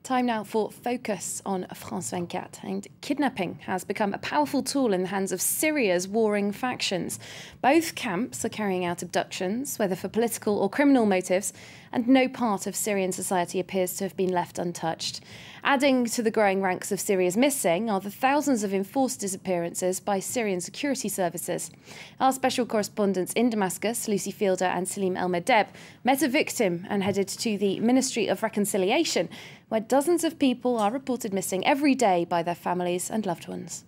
Time now for Focus on France 24. And kidnapping has become a powerful tool in the hands of Syria's warring factions. Both camps are carrying out abductions, whether for political or criminal motives, and no part of Syrian society appears to have been left untouched. Adding to the growing ranks of Syria's missing are the thousands of enforced disappearances by Syrian security services. Our special correspondents in Damascus, Lucy Fielder and Salim El-Medeb, met a victim and headed to the Ministry of Reconciliation, where dozens of people are reported missing every day by their families and loved ones.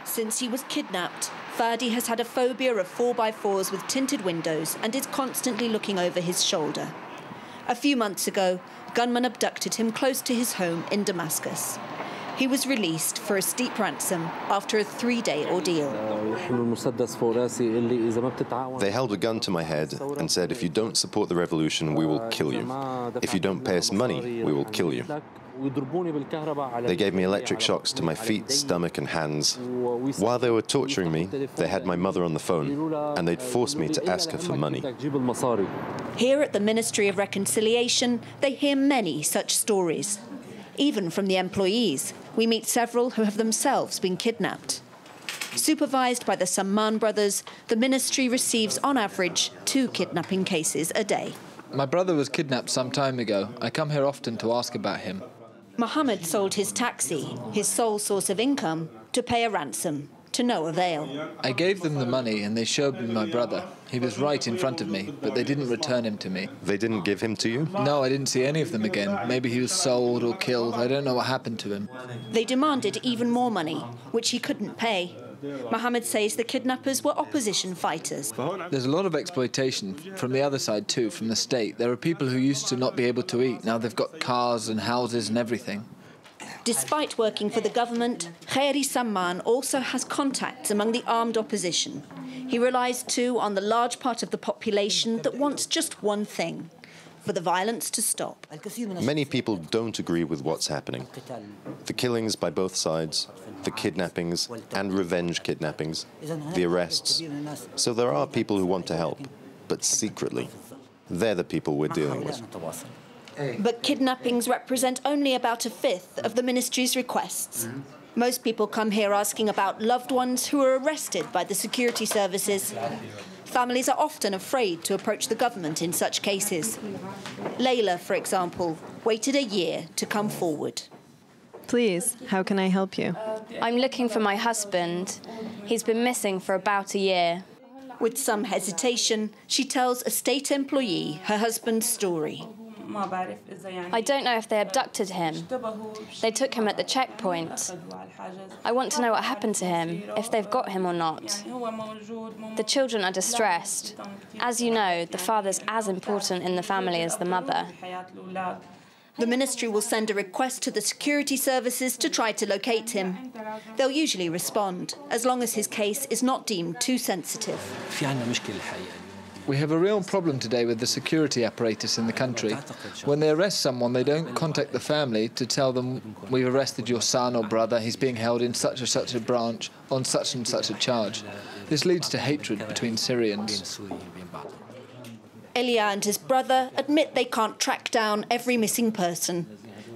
Since he was kidnapped, Fadi has had a phobia of 4x4s with tinted windows and is constantly looking over his shoulder. A few months ago, gunmen abducted him close to his home in Damascus. He was released for a steep ransom after a 3-day ordeal. They held a gun to my head and said, if you don't support the revolution, we will kill you. If you don't pay us money, we will kill you. They gave me electric shocks to my feet, stomach and hands. While they were torturing me, they had my mother on the phone, and they'd forced me to ask her for money. Here at the Ministry of Reconciliation, they hear many such stories. Even from the employees, we meet several who have themselves been kidnapped. Supervised by the Samman brothers, the ministry receives on average 2 kidnapping cases a day. My brother was kidnapped some time ago. I come here often to ask about him. Mohammed sold his taxi, his sole source of income, to pay a ransom, to no avail. I gave them the money and they showed me my brother. He was right in front of me, but they didn't return him to me. They didn't give him to you? No, I didn't see any of them again. Maybe he was sold or killed. I don't know what happened to him. They demanded even more money, which he couldn't pay. Mohammed says the kidnappers were opposition fighters. There's a lot of exploitation from the other side too, from the state. There are people who used to not be able to eat. Now they've got cars and houses and everything. Despite working for the government, Khairi Samman also has contacts among the armed opposition. He relies too on the large part of the population that wants just one thing: for the violence to stop. Many people don't agree with what's happening. The killings by both sides, the kidnappings and revenge kidnappings, the arrests. So there are people who want to help, but secretly. They're the people we're dealing with. But kidnappings represent only about 1/5 of the ministry's requests. Most people come here asking about loved ones who are arrested by the security services. Families are often afraid to approach the government in such cases. Layla, for example, waited a year to come forward. Please, how can I help you? I'm looking for my husband. He's been missing for about a year. With some hesitation, she tells a state employee her husband's story. I don't know if they abducted him. They took him at the checkpoint. I want to know what happened to him, if they've got him or not. The children are distressed. As you know, the father's as important in the family as the mother. The ministry will send a request to the security services to try to locate him. They'll usually respond, as long as his case is not deemed too sensitive. We have a real problem today with the security apparatus in the country. When they arrest someone, they don't contact the family to tell them, we've arrested your son or brother, he's being held in such and such a branch on such and such a charge. This leads to hatred between Syrians. Elia and his brother admit they can't track down every missing person.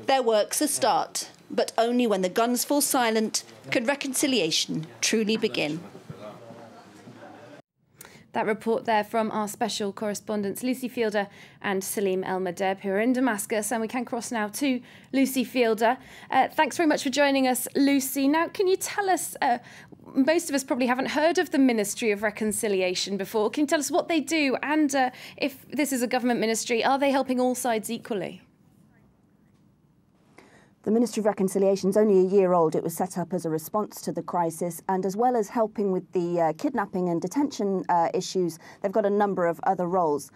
Their work's a start, but only when the guns fall silent can reconciliation truly begin. That report there from our special correspondents Lucy Fielder and Salim El-Medeb, who are in Damascus. And we can cross now to Lucy Fielder. Thanks very much for joining us, Lucy. Now, can you tell us, most of us probably haven't heard of the Ministry of Reconciliation before. Can you tell us what they do? And if this is a government ministry, are they helping all sides equally? The Ministry of Reconciliation is only a year old. It was set up as a response to the crisis, and as well as helping with the kidnapping and detention issues, they've got a number of other roles.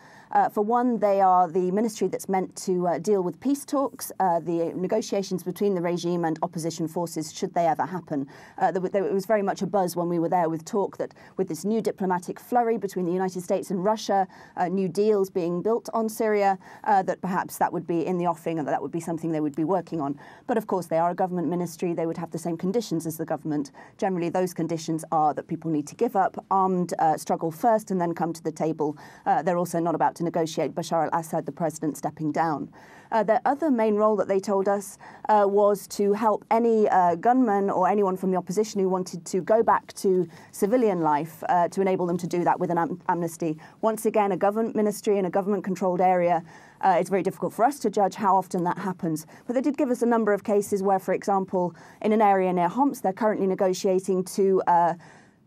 For one, they are the ministry that's meant to deal with peace talks, the negotiations between the regime and opposition forces, should they ever happen. It was very much a buzz when we were there with talk that with this new diplomatic flurry between the United States and Russia, new deals being built on Syria, that perhaps that would be in the offing and that would be something they would be working on. But of course, they are a government ministry. They would have the same conditions as the government. Generally, those conditions are that people need to give up armed struggle first and then come to the table. They're also not about to negotiate Bashar al-Assad, the president, stepping down. The other main role that they told us was to help any gunman or anyone from the opposition who wanted to go back to civilian life to enable them to do that with an amnesty. Once again, a government ministry in a government-controlled area. It's very difficult for us to judge how often that happens. But they did give us a number of cases where, for example, in an area near Homs, they're currently negotiating to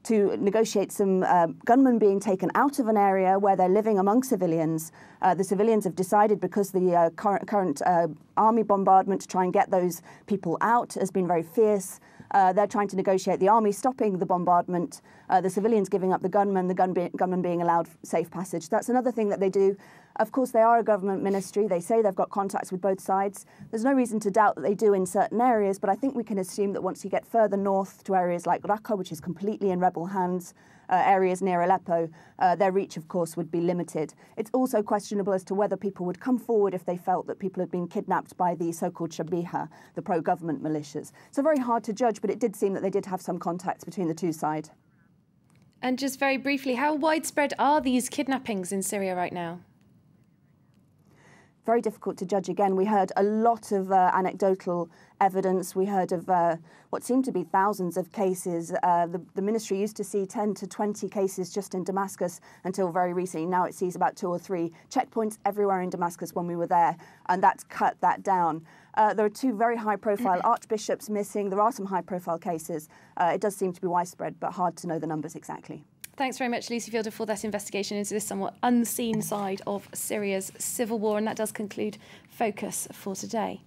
negotiate some gunmen being taken out of an area where they're living among civilians. The civilians have decided, because the current army bombardment to try and get those people out has been very fierce. They're trying to negotiate the army stopping the bombardment, the civilians giving up the gunmen being allowed safe passage. That's another thing that they do. Of course, they are a government ministry. They say they've got contacts with both sides. There's no reason to doubt that they do in certain areas, but I think we can assume that once you get further north to areas like Raqqa, which is completely in rebel hands, areas near Aleppo, their reach, of course, would be limited. It's also questionable as to whether people would come forward if they felt that people had been kidnapped by the so-called Shabiha, the pro-government militias. So very hard to judge, but it did seem that they did have some contacts between the two sides. And just very briefly, how widespread are these kidnappings in Syria right now? Very difficult to judge again. We heard a lot of anecdotal evidence. We heard of what seemed to be thousands of cases. The ministry used to see 10 to 20 cases just in Damascus until very recently. Now it sees about 2 or 3 checkpoints everywhere in Damascus when we were there, and that's cut that down. There are 2 very high-profile archbishops missing. There are some high-profile cases. It does seem to be widespread, but hard to know the numbers exactly. Thanks very much, Lucy Fielder, for that investigation into this somewhat unseen side of Syria's civil war. And that does conclude Focus for today.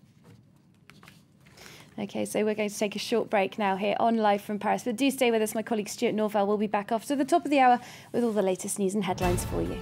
OK, so we're going to take a short break now here on Live from Paris. But do stay with us. My colleague Stuart Norvell will be back after the top of the hour with all the latest news and headlines for you.